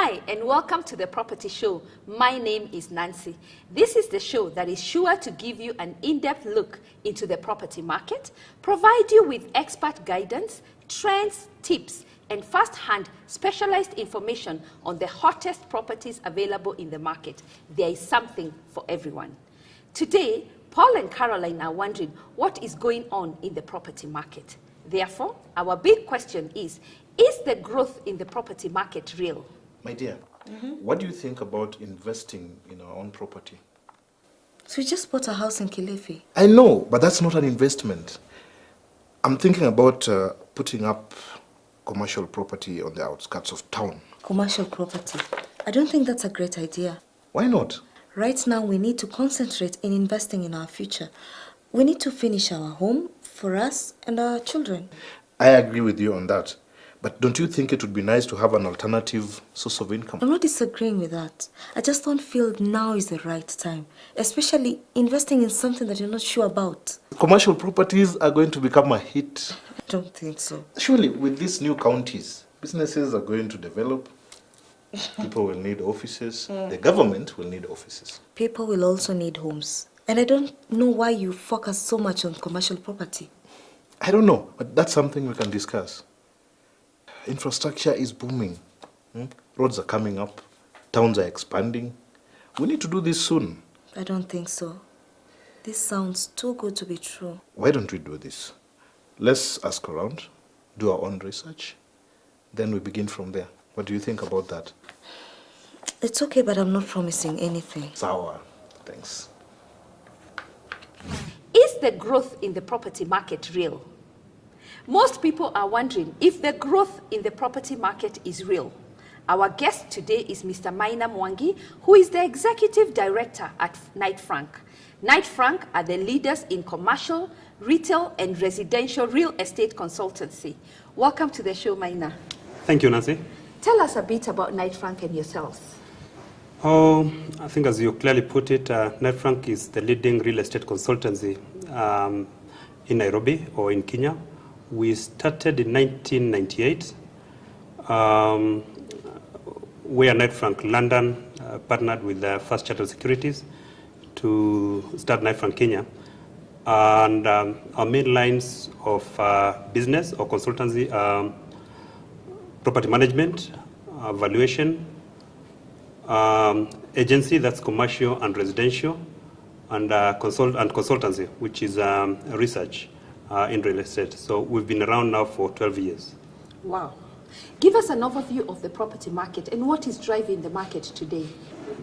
Hi, and welcome to the Property Show. My name is Nancy. This is the show that is sure to give you an in-depth look into the property market, provide you with expert guidance, trends, tips, and first-hand specialized information on the hottest properties available in the market. There is something for everyone. Today, Paul and Caroline are wondering what is going on in the property market. Therefore, our big question is the growth in the property market real? My dear, what do you think about investing in our own property? So we just bought a house in Kilifi. I know, but that's not an investment. I'm thinking about putting up commercial property on the outskirts of town. Commercial property? I don't think that's a great idea. Why not? Right now, we need to concentrate in investing in our future. We need to finish our home for us and our children. I agree with you on that. But don't you think it would be nice to have an alternative source of income? I'm not disagreeing with that. I just don't feel now is the right time, especially investing in something that you're not sure about. Commercial properties are going to become a hit. I don't think so. Surely, with these new counties, businesses are going to develop. People will need offices. The government will need offices. People will also need homes. And I don't know why you focus so much on commercial property. I don't know, but that's something we can discuss. Infrastructure is booming. Roads are coming up. Towns are expanding. We need to do this soon. I don't think so. This sounds too good to be true. Why don't we do this? Let's ask around, do our own research, then we begin from there. What do you think about that? It's okay, but I'm not promising anything. Sour. Thanks. Is the growth in the property market real? Most people are wondering if the growth in the property market is real. Our guest today is Mr. Maina Mwangi, who is the Executive Director at Knight Frank. Knight Frank are the leaders in commercial, retail, and residential real estate consultancy. Welcome to the show, Maina. Thank you, Nancy. Tell us a bit about Knight Frank and yourselves. Oh, I think as you clearly put it, Knight Frank is the leading real estate consultancy in Nairobi or in Kenya. We started in 1998. Where Knight Frank London partnered with First Chartered Securities to start Knight Frank Kenya. And our main lines of business or consultancy are property management, valuation, agency, that's commercial and residential, and consultancy, which is research in real estate. So we've been around now for 12 years. Wow. Give us an overview of the property market and what is driving the market today.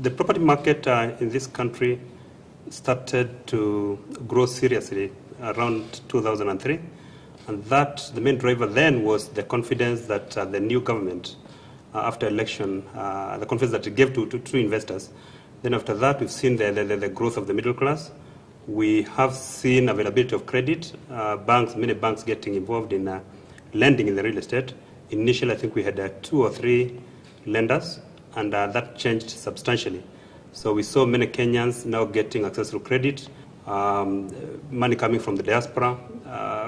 The property market in this country started to grow seriously around 2003. And that, the main driver then was the confidence that the new government, after election, the confidence that it gave to investors. Then after that, we've seen the growth of the middle class. We have seen availability of credit, many banks getting involved in lending in the real estate. Initially, I think we had 2 or 3 lenders, and that changed substantially. So we saw many Kenyans now getting access to credit, money coming from the diaspora,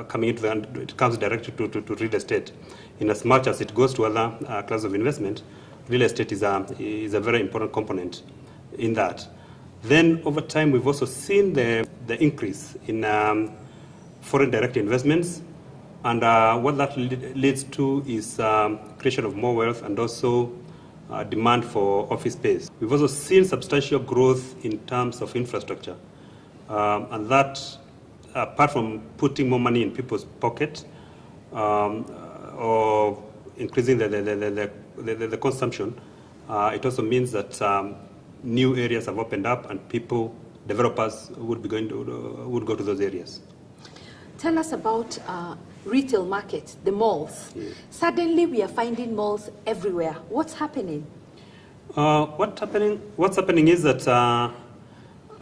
coming into it comes directly to real estate. In as much as it goes to other classes of investment, real estate is a very important component in that. Then over time, we've also seen the increase in foreign direct investments. And what that leads to is creation of more wealth and also demand for office space. We've also seen substantial growth in terms of infrastructure. And that, apart from putting more money in people's pocket or increasing the consumption, it also means that new areas have opened up and developers would go to those areas. Tell us about retail market, the malls. Yeah. Suddenly we are finding malls everywhere. What's happening? What's happening is that,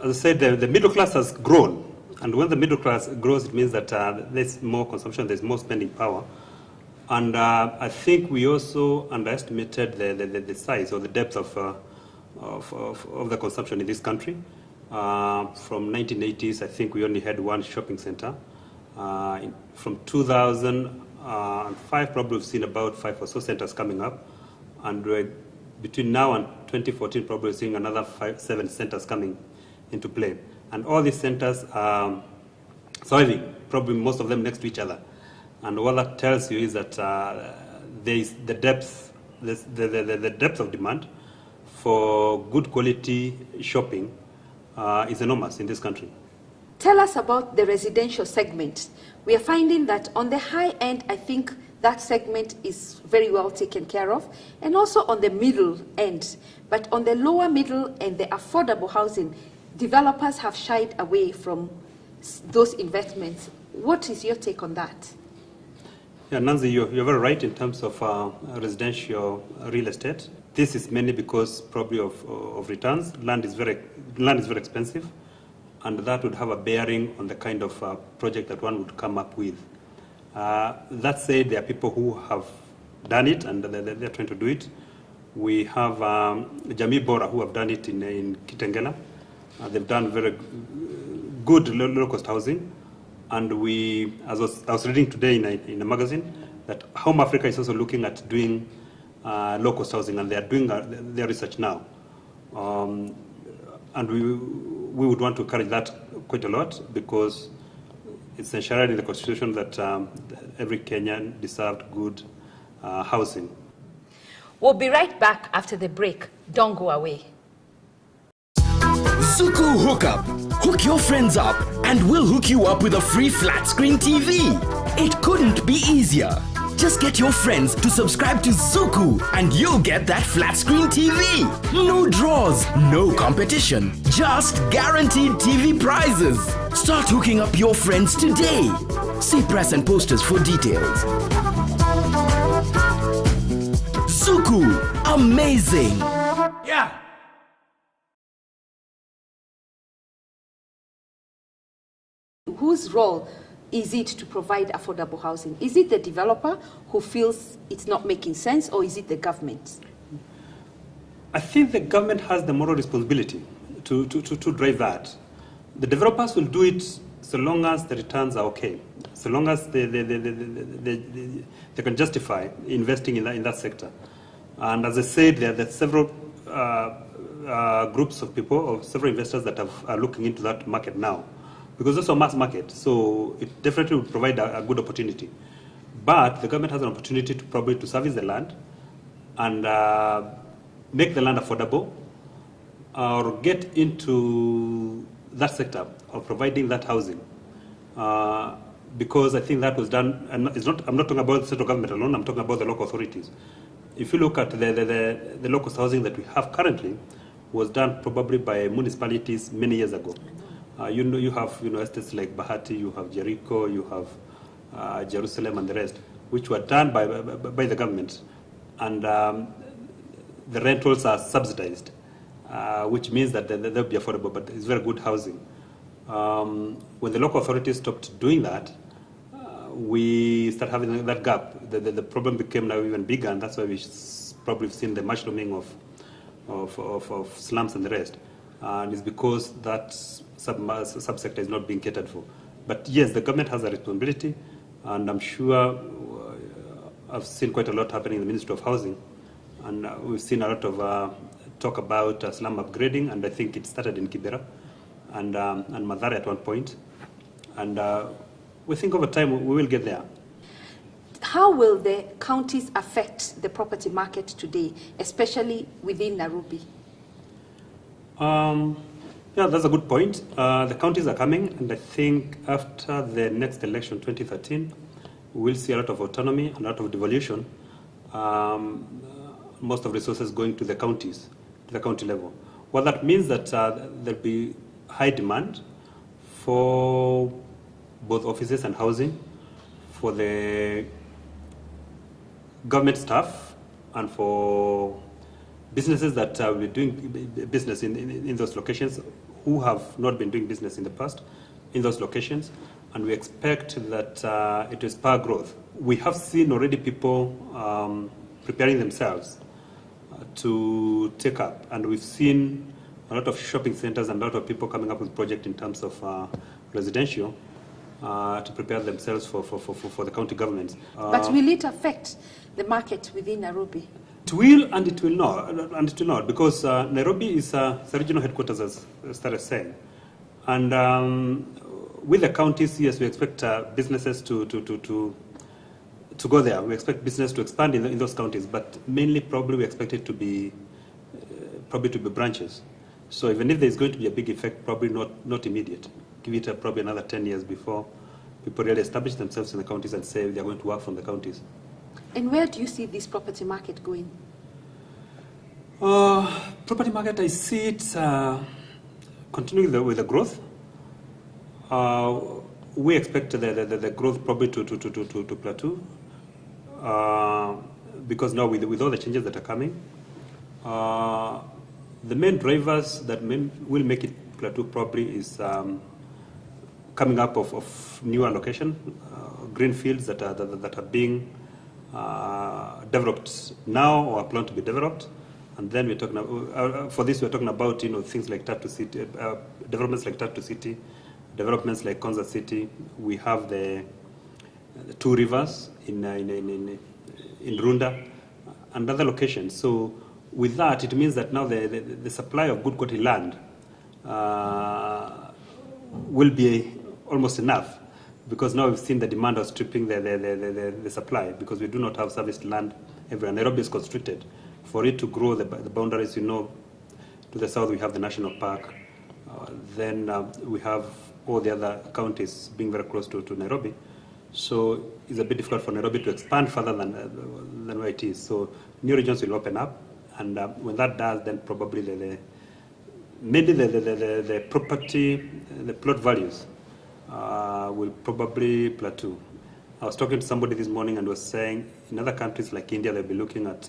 as I said, the middle class has grown. And when the middle class grows, it means that there's more consumption, there's more spending power. And I think we also underestimated the size or the depth of the consumption in this country. From 1980s, I think we only had one shopping center. From 2005, probably we've seen about 5 or so centers coming up. And between now and 2014, probably seeing another 7 centers coming into play. And all these centers are thriving, probably most of them next to each other. And what that tells you is that there is the depth of demand for good quality shopping is enormous in this country. Tell us about the residential segment. We are finding that on the high end, I think that segment is very well taken care of, and also on the middle end. But on the lower middle and the affordable housing, developers have shied away from those investments. What is your take on that? Yeah, Nancy, you're very right in terms of residential real estate. This is mainly because probably of returns. Land is very expensive, and that would have a bearing on the kind of project that one would come up with. That said, there are people who have done it and they're trying to do it. We have Jamii Bora who have done it in Kitengela. They've done very good low-cost housing. And I was reading today in a magazine that Home Africa is also looking at doing low-cost housing, and they are doing their research now. And we would want to encourage that quite a lot, because it's enshrined in the Constitution that every Kenyan deserved good housing. We'll be right back after the break. Don't go away. Zuku Hookup. Hook your friends up and we'll hook you up with a free flat screen TV. It couldn't be easier. Just get your friends to subscribe to Zuku and you'll get that flat screen TV. No draws, no competition, just guaranteed TV prizes. Start hooking up your friends today. See press and posters for details. Zuku, amazing. Yeah. Whose role is it to provide affordable housing? Is it the developer who feels it's not making sense, or is it the government? I think the government has the moral responsibility to drive that. The developers will do it so long as the returns are okay, so long as they can justify investing in that sector. And as I said, there are several groups of people, or several investors that are looking into that market now, because it's a mass market, so it definitely would provide a good opportunity. But the government has an opportunity to probably to service the land and make the land affordable, or get into that sector of providing that housing. Because I think that was done, and I'm not talking about the central government alone, I'm talking about the local authorities. If you look at the local housing that we have currently, was done probably by municipalities many years ago. You have estates like Bahati, you have Jericho, you have Jerusalem and the rest, which were done by the government. And the rentals are subsidized, which means that they'll be affordable, but it's very good housing. When the local authorities stopped doing that, we started having that gap. The problem became now even bigger, and that's why we've probably seen the mushrooming of slums and the rest. And it's because that subsector is not being catered for. But yes, the government has a responsibility, and I'm sure I've seen quite a lot happening in the Ministry of Housing, and we've seen a lot of talk about slum upgrading, and I think it started in Kibera and Mathare at one point, and we think over time we will get there. How will the counties affect the property market today, especially within Nairobi? Yeah, that's a good point. The counties are coming, and I think after the next election, 2013, we'll see a lot of autonomy and a lot of devolution. Most of resources going to the counties, to the county level. What that means that there'll be high demand for both offices and housing for the government staff and for businesses that will be doing business in those locations who have not been doing business in the past in those locations, and we expect that it will spur growth. We have seen already people preparing themselves to take up, and we've seen a lot of shopping centers and a lot of people coming up with projects in terms of residential to prepare themselves for the county governments. But will it affect the market within Nairobi? It It will and it will not, because Nairobi is the regional headquarters, as Starr is saying. And with the counties, yes, we expect businesses to go there. We expect business to expand in those counties, but mainly probably we expect it to be branches. So even if there's going to be a big effect, probably not immediate. Give it probably another 10 years before people really establish themselves in the counties and say they're going to work from the counties. And where do you see this property market going? Property market, I see it continuing with the growth. We expect the growth probably to plateau, because now with all the changes that are coming, the main drivers that will make it plateau probably is coming up of new allocation, green fields that are being developed now or are planned to be developed. And then we're talking about, for this we're talking about things like Tatu City, developments like Tatu City, developments like Konza City. We have the two rivers in Runda and other locations. So with that, it means that now the supply of good quality land will be almost enough, because now we've seen the demand outstripping the supply, because we do not have serviced land everywhere. Nairobi is constricted. For it to grow, the boundaries, to the south we have the national park. Then we have all the other counties being very close to Nairobi. So it's a bit difficult for Nairobi to expand further than where it is. So new regions will open up, and when that does, then probably maybe the property, the plot values will probably plateau. I was talking to somebody this morning and was saying in other countries like India, they'll be looking at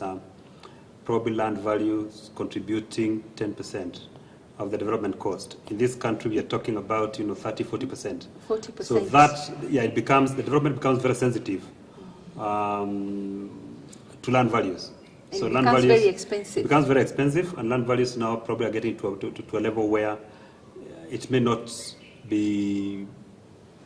probably land values contributing 10% of the development cost. In this country, we are talking about 30-40%. 40%. So that the development becomes very sensitive to land values. And so it land becomes values very expensive. It becomes very expensive, and land values now probably are getting to a level where it may not be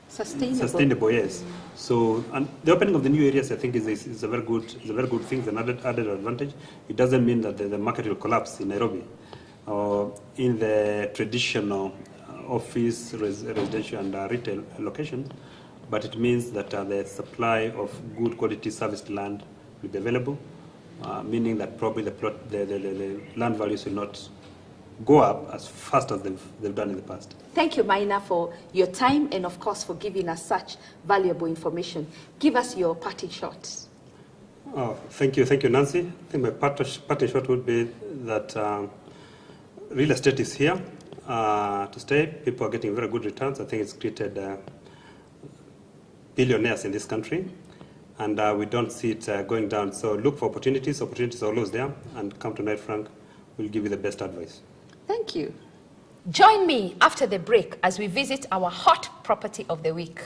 sustainable. Yes. So, and the opening of the new areas, I think, is a very good thing. It's an added advantage. It doesn't mean that the market will collapse in Nairobi or in the traditional office, residential, and retail locations, but it means that the supply of good quality serviced land will be available, meaning that probably the land values will not go up as fast as they've done in the past. Thank you, Maina, for your time and, of course, for giving us such valuable information. Give us your parting shots. Oh, thank you, Nancy. I think my parting shot would be that real estate is here to stay. People are getting very good returns. I think it's created billionaires in this country, and we don't see it going down. So look for opportunities. Opportunities are always there, and come to Knight Frank. We'll give you the best advice. Thank you. Join me after the break as we visit our hot property of the week.